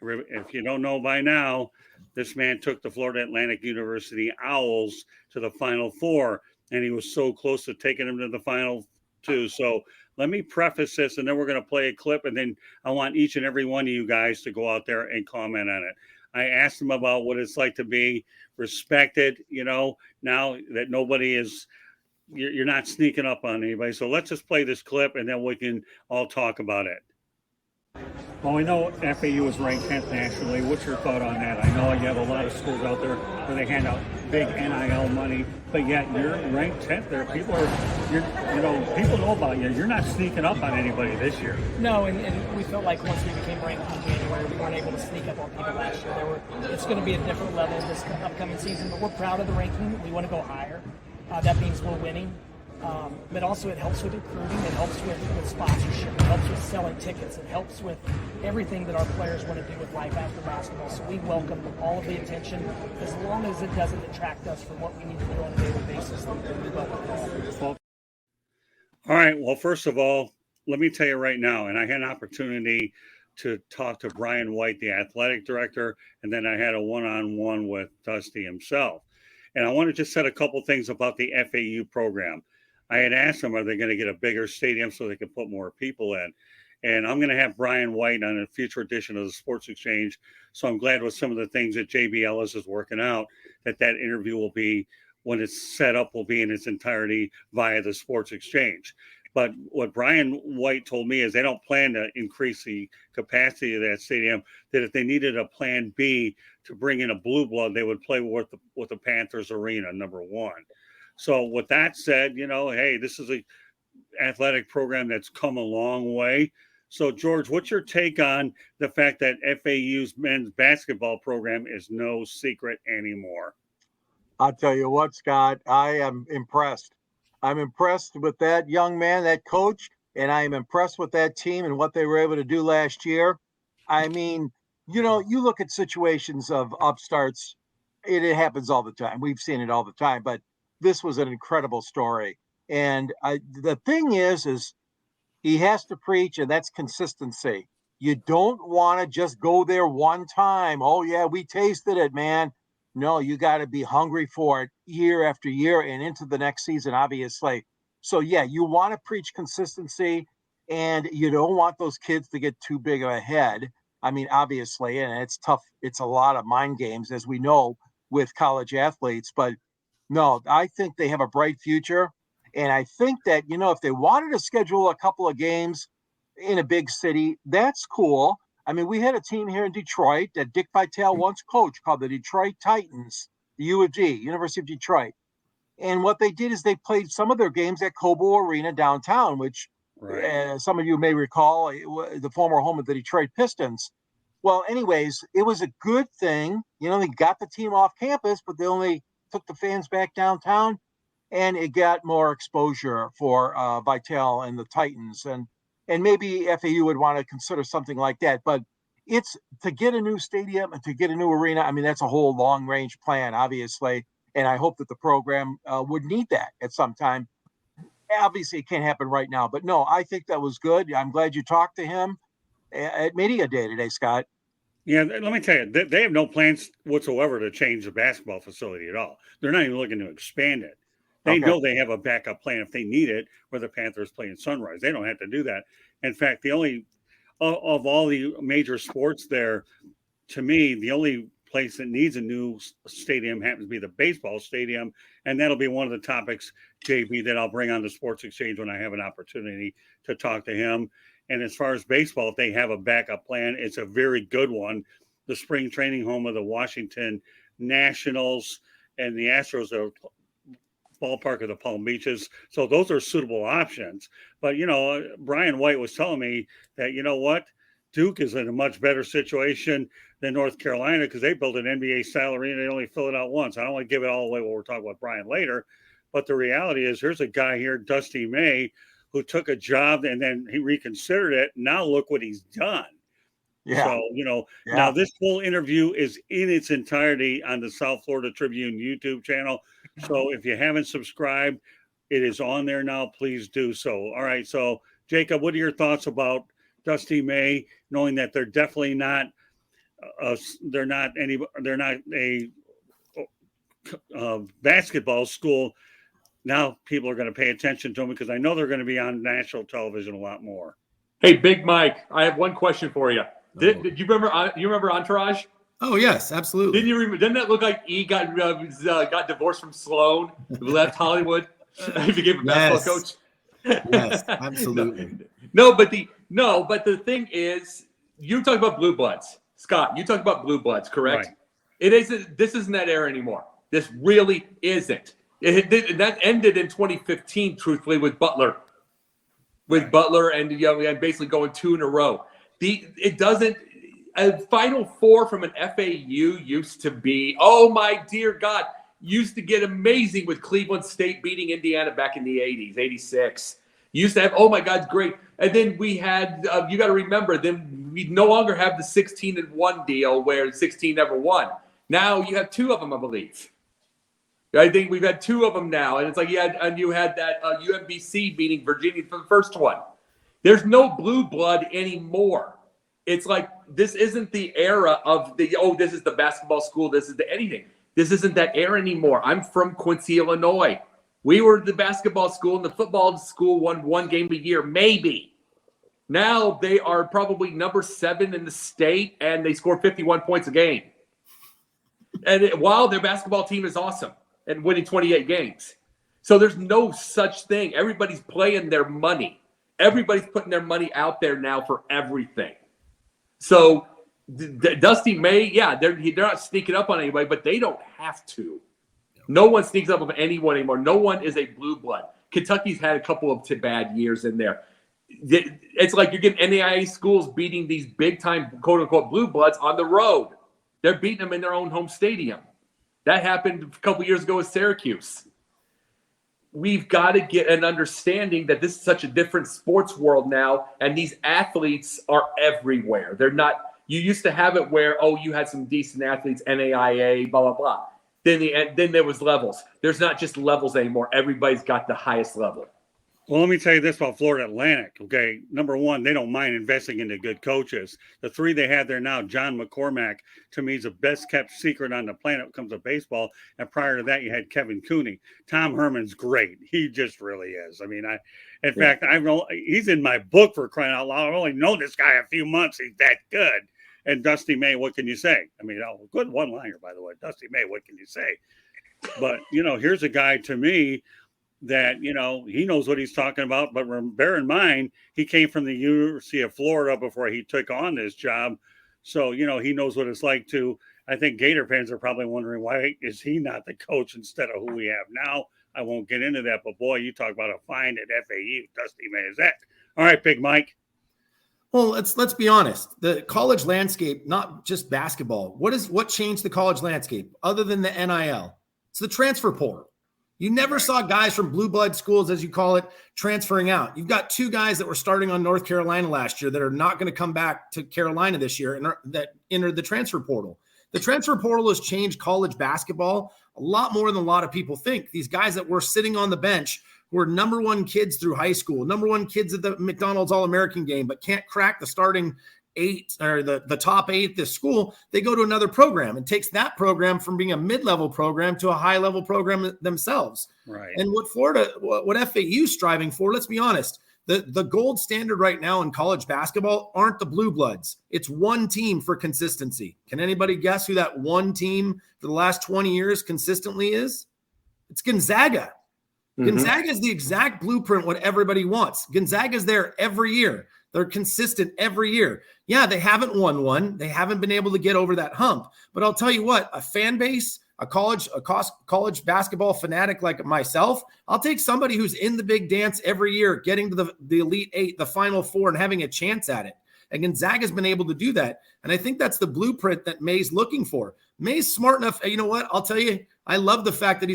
If you don't know by now, this man took the Florida Atlantic University Owls to the Final Four, and he was so close to taking them to the Final Two. So let me preface this, and then we're going to play a clip, and then I want each and every one of you guys to go out there and comment on it. I asked him about what it's like to be respected, now that nobody is, you're not sneaking up on anybody. So let's just play this clip, and then we can all talk about it. Well, we know FAU is ranked 10th nationally. What's your thought on that? I know you have a lot of schools out there where they hand out big NIL money, but yet you're ranked 10th there. People know about you. You're not sneaking up on anybody this year. No, and we felt like once we became ranked in January, we weren't able to sneak up on people last year. It's going to be a different level this upcoming season, but we're proud of the ranking. We want to go higher. That means we're winning. But also it helps with recruiting, it helps with sponsorship, it helps with selling tickets, it helps with everything that our players want to do with life after basketball. So we welcome all of the attention, as long as it doesn't detract us from what we need to do on a daily basis. All right, well, first of all, let me tell you right now, and I had an opportunity to talk to Brian White, the athletic director, and then I had a one-on-one with Dusty himself. And I want to just say a couple things about the FAU program. I had asked them, are they going to get a bigger stadium so they can put more people in? And I'm going to have Brian White on a future edition of the Sports Exchange. So I'm glad with some of the things that JB Ellis is working out, that interview will be, when it's set up, will be in its entirety via the Sports Exchange. But what Brian White told me is they don't plan to increase the capacity of that stadium, that if they needed a plan B to bring in a blue blood, they would play with the Panthers Arena, number one. So with that said, hey, this is a athletic program that's come a long way. So George, what's your take on the fact that FAU's men's basketball program is no secret anymore? I'll tell you what, Scott, I am impressed. I'm impressed with that young man, that coach, and I am impressed with that team and what they were able to do last year. I mean, you look at situations of upstarts, it happens all the time. We've seen it all the time, but this was an incredible story. And the thing is he has to preach, and that's consistency. You don't want to just go there one time. Oh, yeah, we tasted it, man. No, you got to be hungry for it year after year and into the next season, obviously. So, yeah, you want to preach consistency, and you don't want those kids to get too big of a head. I mean, obviously, and it's tough. It's a lot of mind games, as we know, with college athletes. But no, I think they have a bright future. And I think that, if they wanted to schedule a couple of games in a big city, that's cool. I mean, we had a team here in Detroit that Dick Vitale once coached called the Detroit Titans, the U of D, University of Detroit. And what they did is they played some of their games at Cobo Arena downtown, which some of you may recall, the former home of the Detroit Pistons. Well, anyways, it was a good thing. They got the team off campus, but they only took the fans back downtown, and it got more exposure for Vitale and the Titans. And maybe FAU would want to consider something like that. But it's to get a new stadium and to get a new arena. I mean, that's a whole long range plan, obviously. And I hope that the program would need that at some time. Obviously, it can't happen right now. But no, I think that was good. I'm glad you talked to him at Media Day today, Scott. Yeah, let me tell you, they have no plans whatsoever to change the basketball facility at all. They're not even looking to expand it. They know they have a backup plan if they need it, where the Panthers play in Sunrise. They don't have to do that. In fact, the only of all the major sports there, to me, the only place that needs a new stadium happens to be the baseball stadium, and that'll be one of the topics, JB, that I'll bring on the Sports Exchange when I have an opportunity to talk to him. And as far as baseball, if they have a backup plan, it's a very good one. The spring training home of the Washington Nationals and the Astros are ballpark of the Palm Beaches. So those are suitable options. But, Brian White was telling me that, you know what? Duke is in a much better situation than North Carolina because they built an NBA-style arena. They only fill it out once. I don't want to give it all away when we're talking about Brian later. But the reality is here's a guy here, Dusty May, who took a job and then he reconsidered it. Now look what he's done. Yeah. So, now this whole interview is in its entirety on the South Florida Tribune YouTube channel. So if you haven't subscribed, it is on there now. Please do so. All right. So, Jacob, what are your thoughts about Dusty May, knowing that they're definitely not they're not a basketball school? Now people are going to pay attention to them because I know they're going to be on national television a lot more. Hey, Big Mike, I have one question for you. Did you remember Entourage? Oh yes, absolutely. Didn't that look like he got divorced from Sloan, left Hollywood, he became a basketball coach? Yes, absolutely. No, but the thing is, you talk about blue bloods, Scott. You talk about blue bloods, correct? Right. It isn't. This isn't that era anymore. This really isn't. That ended in 2015, truthfully, with Butler. And basically going 2 in a row. It doesn't. A Final Four from an FAU used to be, oh my dear God, used to get amazing with Cleveland State beating Indiana back in the 80s, 86. Used to have, oh my God, great. And then we had, you got to remember, then we no longer have the 16-1 deal where 16 never won. Now you have 2 of them, I believe. I think we've had 2 of them now. And it's like, you had that UMBC beating Virginia for the first one. There's no blue blood anymore. It's like, this isn't the era of this is the basketball school, this is the anything. This isn't that era anymore. I'm from Quincy, Illinois. We were the basketball school, and the football school won 1 game a year, maybe. Now they are probably number 7 in the state, and they score 51 points a game. And while their basketball team is awesome and winning 28 games. So there's no such thing. Everybody's playing their money. Everybody's putting their money out there now for everything. So Dusty May, they're not sneaking up on anybody, but they don't have to. No one sneaks up on anyone anymore. No one is a blue blood. Kentucky's had a couple of bad years in there. It's like you're getting NAIA schools beating these big-time, quote-unquote, blue bloods on the road. They're beating them in their own home stadium. That happened a couple years ago with Syracuse. We've got to get an understanding that this is such a different sports world now, and these athletes are everywhere. They're not – you used to have it where, you had some decent athletes, NAIA, blah, blah, blah. Then there was levels. There's not just levels anymore. Everybody's got the highest level. Well, let me tell you this about Florida Atlantic, okay? Number one, they don't mind investing into good coaches. The 3 they have there now, John McCormack, to me, is the best-kept secret on the planet when it comes to baseball. And prior to that, you had Kevin Cooney. Tom Herman's great. He just really is. I mean, in fact, he's in my book, for crying out loud. I've only known this guy a few months. He's that good. And Dusty May, what can you say? I mean, good one-liner, by the way. Dusty May, what can you say? But, here's a guy to me that, he knows what he's talking about. But bear in mind, he came from the University of Florida before he took on this job. So, he knows what it's like to, I think Gator fans are probably wondering, why is he not the coach instead of who we have now? I won't get into that. But, boy, you talk about a find at FAU. Dusty May is that. All right, Big Mike. Well, let's be honest. The college landscape, not just basketball. What changed the college landscape other than the NIL? It's the transfer portal. You never saw guys from blue blood schools, as you call it, transferring out. You've got 2 guys that were starting on North Carolina last year that are not going to come back to Carolina this year and that entered the transfer portal. The transfer portal has changed college basketball a lot more than a lot of people think. These guys that were sitting on the bench were number 1 kids through high school, number 1 kids at the McDonald's All-American game, but can't crack the starting 8 or the top 8 this school. They go to another program and takes that program from being a mid-level program to a high-level program themselves. Right. And what FAU is striving for, let's be honest, the gold standard right now in college basketball aren't the blue bloods. It's one team for consistency. Can anybody guess who that one team for the last 20 years consistently is? It's Gonzaga. Mm-hmm. Gonzaga is the exact blueprint what everybody wants. Gonzaga is there every year. They're consistent every year. Yeah, they haven't won one. They haven't been able to get over that hump. But I'll tell you what, a fan base, a college basketball fanatic like myself, I'll take somebody who's in the big dance every year, getting to the Elite Eight, the Final Four, and having a chance at it. And Gonzaga's been able to do that. And I think that's the blueprint that May's looking for. May's smart enough. You know what? I'll tell you, I love the fact that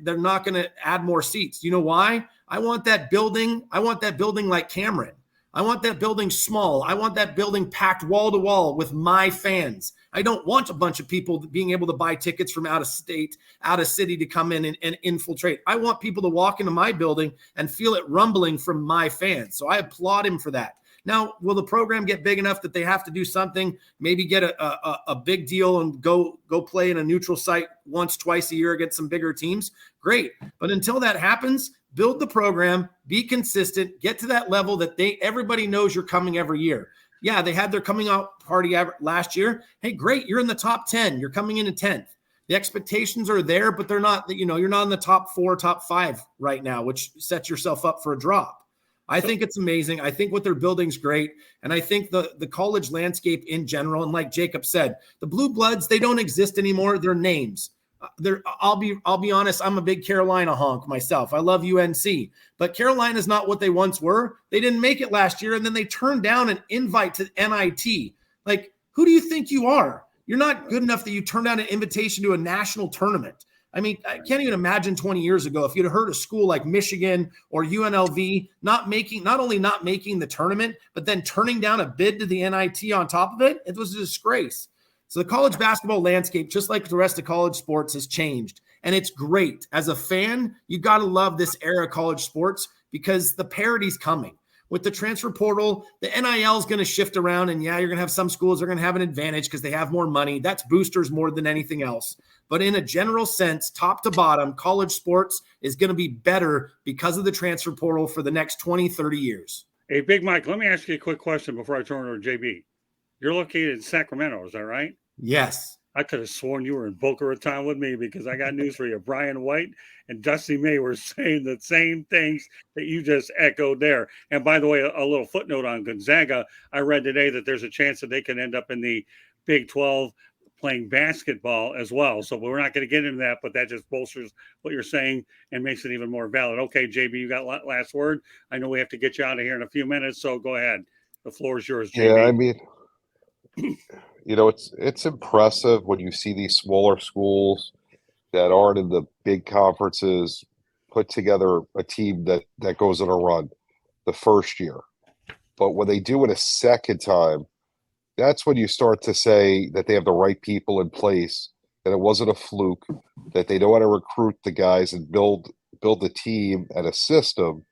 they're not going to add more seats. You know why? I want that building like Cameron. I want that building small. I want that building packed wall to wall with my fans. I don't want a bunch of people being able to buy tickets from out of state, out of city to come in and infiltrate. I want people to walk into my building and feel it rumbling from my fans. So I applaud him for that. Now, will the program get big enough that they have to do something, maybe get a big deal and go play in a neutral site once, twice a year against some bigger teams? Great. But until that happens, build the program, be consistent, get to that level that everybody knows you're coming every year. Yeah, they had their coming out party last year. Hey, great. You're in the top 10. You're coming in 10th. The expectations are there, but they're not, you're not in the top 4, top 5 right now, which sets yourself up for a drop. I think it's amazing. I think what they're building is great. And I think the college landscape in general, and like Jacob said, the Blue Bloods, they don't exist anymore. They're names. I'll be honest, I'm a big Carolina honk myself. I love UNC, but Carolina's not what they once were. They didn't make it last year, and then they turned down an invite to NIT. Like, who do you think you are? You're not good enough that you turned down an invitation to a national tournament. I mean, I can't even imagine 20 years ago if you'd heard a school like Michigan or UNLV not only not making the tournament, but then turning down a bid to the NIT on top of it. It was a disgrace. So the college basketball landscape, just like the rest of college sports, has changed. And it's great. As a fan, you got to love this era of college sports because the parity's coming. With the transfer portal, the NIL is going to shift around. And yeah, you're going to have some schools that are going to have an advantage because they have more money. That's boosters more than anything else. But in a general sense, top to bottom, college sports is going to be better because of the transfer portal for the next 20, 30 years. Hey, Big Mike, let me ask you a quick question before I turn over to JB. You're located in Sacramento, is that right? Yes. I could have sworn you were in Boca Raton with me because I got news for you. Brian White and Dusty May were saying the same things that you just echoed there. And by the way, a little footnote on Gonzaga. I read today that there's a chance that they can end up in the Big 12 playing basketball as well. So we're not going to get into that, but that just bolsters what you're saying and makes it even more valid. Okay, JB, you got last word. I know we have to get you out of here in a few minutes, so go ahead. The floor is yours, JB. Yeah, I mean, it's impressive when you see these smaller schools that aren't in the big conferences put together a team that goes on a run the first year. But when they do it a second time, that's when you start to say that they have the right people in place, that it wasn't a fluke, that they know how to recruit the guys and build the team and a system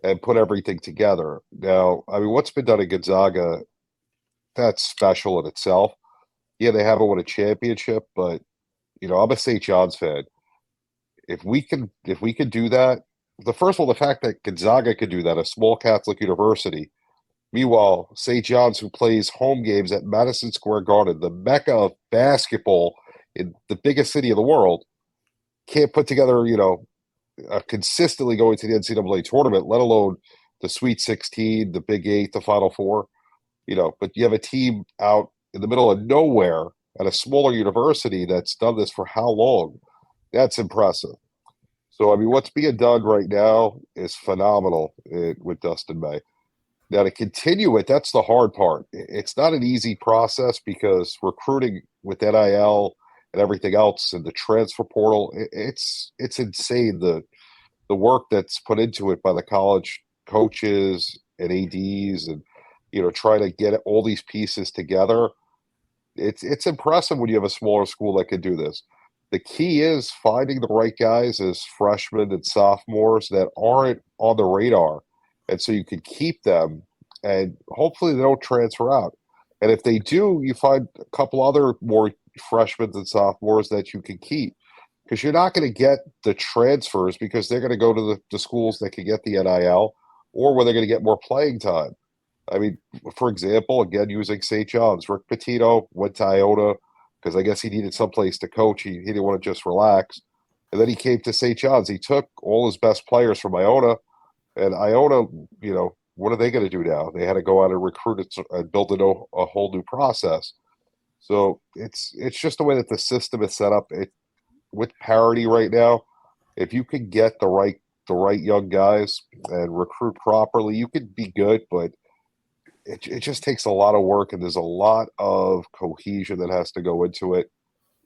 and put everything together. Now, I mean, what's been done at Gonzaga, that's special in itself. Yeah, they haven't won a championship, but I'm a St. John's fan. If we can do that, first of all, the fact that Gonzaga could do that, a small Catholic university. Meanwhile, St. John's, who plays home games at Madison Square Garden, the mecca of basketball in the biggest city in the world, can't put together, consistently going to the NCAA tournament, let alone the Sweet 16, the Big 8, the Final Four. But you have a team out in the middle of nowhere at a smaller university that's done this for how long? That's impressive. So, I mean, what's being done right now is phenomenal with Dustin May. Now, to continue it, that's the hard part. It's not an easy process because recruiting with NIL and everything else and the transfer portal, it's insane, the work that's put into it by the college coaches and ADs and, trying to get all these pieces together. It's impressive when you have a smaller school that can do this. The key is finding the right guys as freshmen and sophomores that aren't on the radar. And so you can keep them, and hopefully they don't transfer out. And if they do, you find a couple other more freshmen and sophomores that you can keep. Because you're not going to get the transfers because they're going to go to the schools that can get the NIL or where they're going to get more playing time. I mean, for example, again, using St. John's, Rick Pitino went to Iona because I guess he needed someplace to coach. He didn't want to just relax. And then he came to St. John's. He took all his best players from Iona. And Iona, what are they going to do now? They had to go out and recruit it and build a whole new process. So it's just the way that the system is set up. with parity right now, if you could get the right young guys and recruit properly, you could be good, but it just takes a lot of work, and there's a lot of cohesion that has to go into it.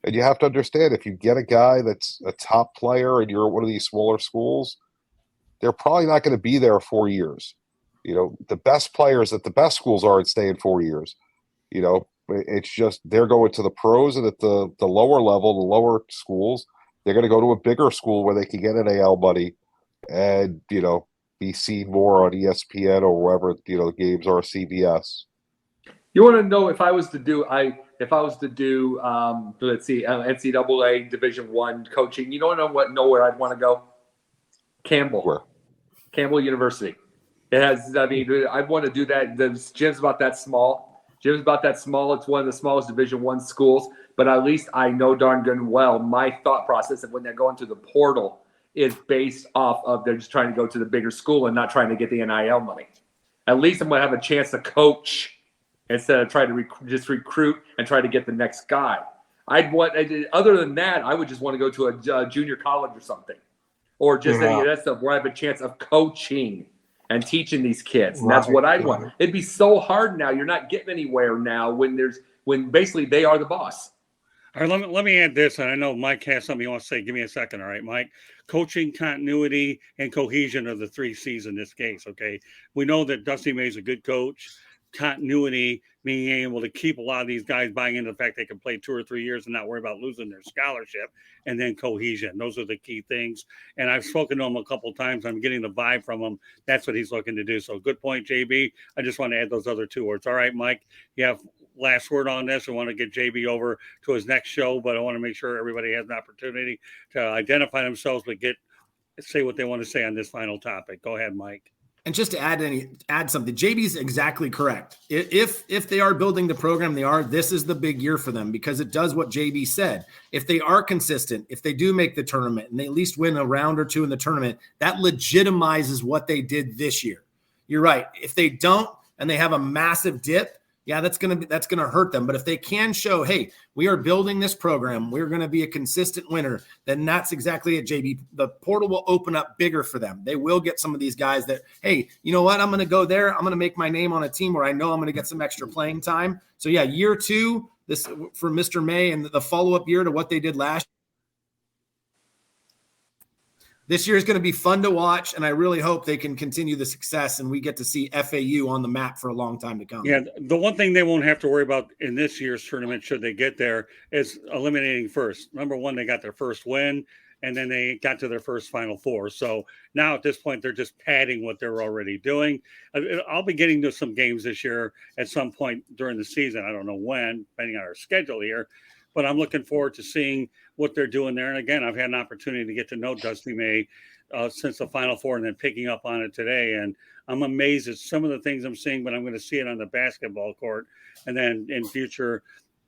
And you have to understand, if you get a guy that's a top player and you're at one of these smaller schools, they're probably not going to be there 4 years. You know, the best players at the best schools aren't staying 4 years. You know, it's just they're going to the pros, and at the lower level, the lower schools, they're going to go to a bigger school where they can get NIL money and, you know, be seen more on ESPN or wherever, you know, the games are, CBS. You want to know if I was to do let's see, NCAA Division I coaching, you don't know where I'd want to go? Campbell. Where? Campbell University. It has, I mean, I want to do that. The gym's about that small. It's one of the smallest Division I schools, but at least I know darn good and well my thought process of when they're going to the portal is based off of they're just trying to go to the bigger school and not trying to get the NIL money. At least I'm going to have a chance to coach instead of trying to just recruit and try to get the next guy. Other than that, I would just want to go to a junior college or something, or just any of that stuff where I have a chance of coaching and teaching these kids. And that's what I'd want. It'd be so hard now. You're not getting anywhere now when basically they are the boss. All right, let me add this, and I know Mike has something he wants to say. Give me a second, all right, Mike? Coaching, continuity, and cohesion are the 3 C's in this case, okay? We know that Dusty May is a good coach. Continuity, being able to keep a lot of these guys buying into the fact they can play 2 or 3 years and not worry about losing their scholarship, and then cohesion. Those are the key things. And I've spoken to him a couple of times. I'm getting the vibe from him. That's what he's looking to do. So good point, JB. I just want to add those other 2 words. All right, Mike, you have last word on this. I want to get JB over to his next show, but I want to make sure everybody has an opportunity to identify themselves, but say what they want to say on this final topic. Go ahead, Mike. And just to add something, JB's exactly correct. If they are building the program, this is the big year for them, because it does what JB said. If they are consistent, if they do make the tournament and they at least win a round or 2 in the tournament, that legitimizes what they did this year. You're right. If they don't and they have a massive dip, yeah, that's gonna hurt them. But if they can show, hey, we are building this program, we're going to be a consistent winner, then that's exactly it, JB. The portal will open up bigger for them. They will get some of these guys that, hey, you know what? I'm going to go there. I'm going to make my name on a team where I know I'm going to get some extra playing time. So yeah, year 2, this for Mr. May, and the follow-up year to what they did last year. This year is going to be fun to watch, and I really hope they can continue the success and we get to see FAU on the map for a long time to come. Yeah, the one thing they won't have to worry about in this year's tournament, should they get there, is eliminating first. Number 1, they got their first win, and then they got to their first Final Four. So now at this point, they're just padding what they're already doing. I'll be getting to some games this year at some point during the season. I don't know when, depending on our schedule here. But I'm looking forward to seeing what they're doing there. And again, I've had an opportunity to get to know Dusty May since the Final Four and then picking up on it today. And I'm amazed at some of the things I'm seeing, but I'm going to see it on the basketball court. And then in future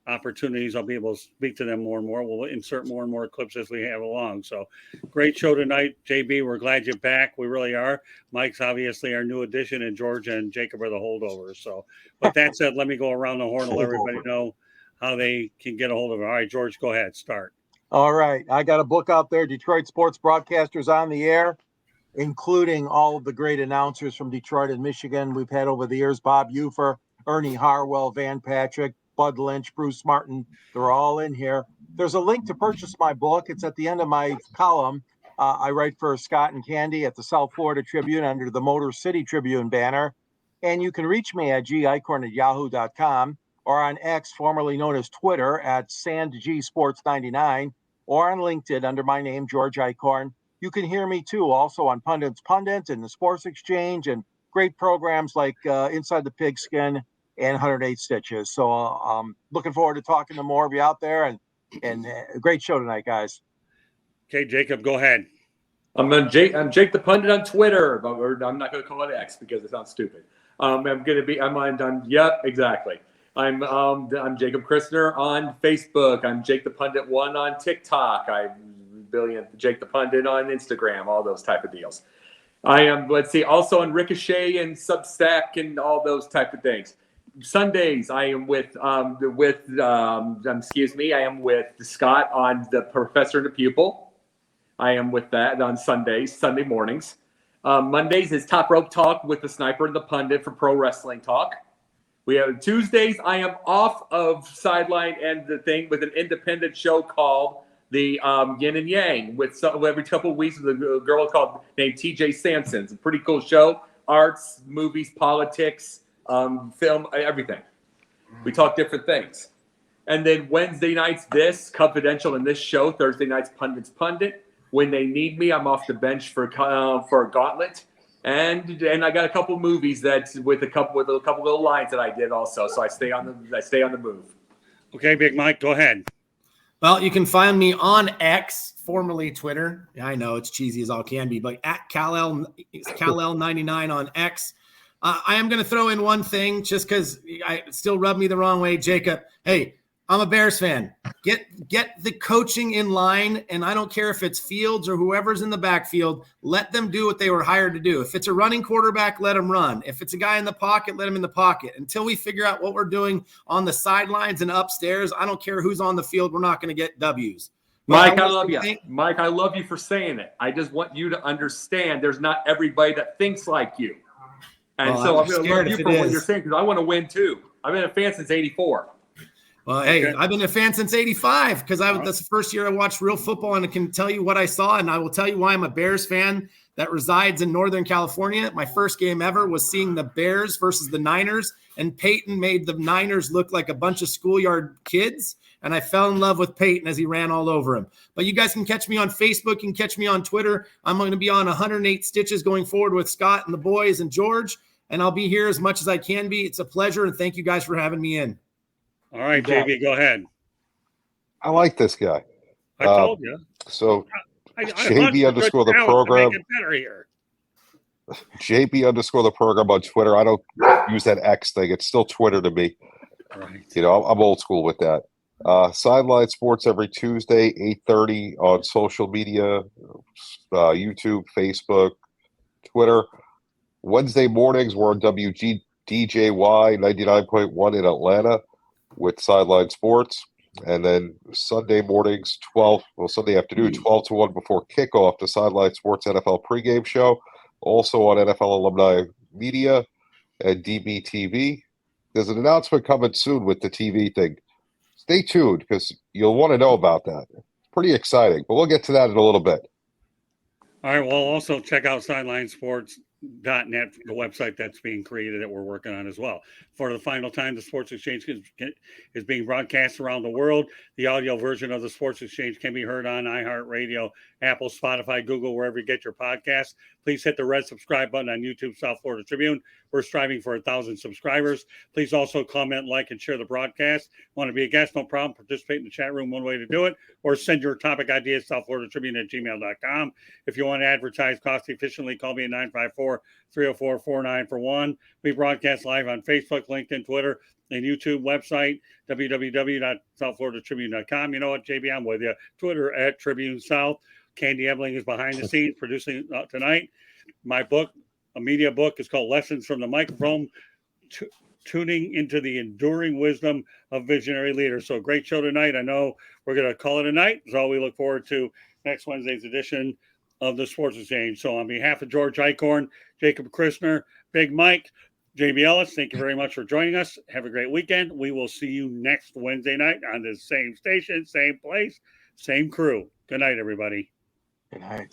opportunities, I'll be able to speak to them more and more. We'll insert more and more clips as we have along. So great show tonight, JB. We're glad you're back. We really are. Mike's obviously our new addition, and George and Jacob are the holdovers. So with that said, let me go around the horn and let everybody know how they can get a hold of it. All right, George, go ahead. Start. All right. I got a book out there, Detroit Sports Broadcasters on the Air, including all of the great announcers from Detroit and Michigan we've had over the years: Bob Ufer, Ernie Harwell, Van Patrick, Bud Lynch, Bruce Martin. They're all in here. There's a link to purchase my book. It's at the end of my column. I write for Scott and Candy at the South Florida Tribune under the Motor City Tribune banner. And you can reach me at gicorn@yahoo.com. or on X, formerly known as Twitter, at SandGSports99, or on LinkedIn under my name, George Icorn. You can hear me, too, also on Pundit's Pundit and the Sports Exchange, and great programs like Inside the Pigskin and 108 Stitches. So looking forward to talking to more of you out there, and a great show tonight, guys. Okay, Jacob, go ahead. I'm Jake the Pundit on Twitter, but I'm not going to call it X because it sounds stupid. I'm exactly. I'm Jacob Christner on Facebook. I'm Jake the Pundit 1 on TikTok. I'm Jake the Pundit on Instagram, all those type of deals. I am, also on Ricochet and Substack and all those type of things. Sundays, I am with I am with Scott on The Professor and the Pupil. I am with that on Sundays, Sunday mornings. Mondays is Top Rope Talk with the Sniper and the Pundit for Pro Wrestling Talk. We have Tuesdays, I am off of Sideline and the thing with an independent show called the Yin and Yang with every couple of weeks with a girl named TJ Sampson. It's a pretty cool show. Arts, movies, politics, film, everything. We talk different things. And then Wednesday nights, this Confidential in this show. Thursday nights, Pundit's Pundit. When they need me, I'm off the bench for a gauntlet. And I got a couple movies with a couple little lines that I did also. So I stay on the move. Okay, Big Mike, go ahead. Well, you can find me on X, formerly Twitter. I know it's cheesy as all can be, but at Kal-El99 on X. I am going to throw in one thing just because it still rubbed me the wrong way, Jacob. Hey, I'm a Bears fan. Get the coaching in line, and I don't care if it's Fields or whoever's in the backfield. Let them do what they were hired to do. If it's a running quarterback, let them run. If it's a guy in the pocket, let him in the pocket. Until we figure out what we're doing on the sidelines and upstairs, I don't care who's on the field. We're not going to get W's. Mike, I love you. Mike, I love you for saying it. I just want you to understand there's not everybody that thinks like you. And so I'm going to love you for what you're saying because I want to win too. I've been a fan since '84. Well, hey, I've been a fan since '85 because that's the first year I watched real football, and I can tell you what I saw, and I will tell you why I'm a Bears fan that resides in Northern California. My first game ever was seeing the Bears versus the Niners, and Peyton made the Niners look like a bunch of schoolyard kids, and I fell in love with Peyton as he ran all over him. But you guys can catch me on Facebook, you can catch me on Twitter. I'm going to be on 108 Stitches going forward with Scott and the boys and George, and I'll be here as much as I can be. It's a pleasure, and thank you guys for having me in. All right, JB, go ahead. I like this guy. I told you. So JB underscore the program. JB underscore the program on Twitter. I don't use that X thing. It's still Twitter to me. Right. You know, I'm old school with that. Sideline Sports every Tuesday, 8:30 on social media, YouTube, Facebook, Twitter. Wednesday mornings, we're on WGDJY 99.1 in Atlanta with Sideline Sports. And then Sunday mornings, Sunday afternoon, 12 to 1 before kickoff, the Sideline Sports NFL pregame show. Also on NFL Alumni Media and DBTV. There's an announcement coming soon with the TV thing. Stay tuned because you'll want to know about that. It's pretty exciting, but we'll get to that in a little bit. All right. Well, also check out SidelineSports.net, the website that's being created that we're working on as well. For the final time, the Sports Exchange is being broadcast around the world. The audio version of the Sports Exchange can be heard on iHeartRadio, Apple, Spotify, Google, wherever you get your podcasts. Please hit the red subscribe button on YouTube, South Florida Tribune. We're striving for 1,000 subscribers. Please also comment, like, and share the broadcast. Want to be a guest? No problem. Participate in the chat room, one way to do it. Or send your topic ideas, southfloridatribune@gmail.com. If you want to advertise cost efficiently, call me at 954-304-4941. We broadcast live on Facebook, LinkedIn, Twitter, and YouTube. Website, www.southfloridatribune.com. You know what, JB, I'm with you. Twitter at Tribune South. Candy Ebling is behind the scenes producing tonight. My book, a media book, is called Lessons from the Microphone, Tuning into the Enduring Wisdom of Visionary Leaders. So great show tonight. I know we're going to call it a night. So we look forward to next Wednesday's edition of the Sports Exchange. So on behalf of George Eichhorn, Jacob Christner, Big Mike, JB Ellis, thank you very much for joining us. Have a great weekend. We will see you next Wednesday night on the same station, same place, same crew. Good night, everybody. Good night.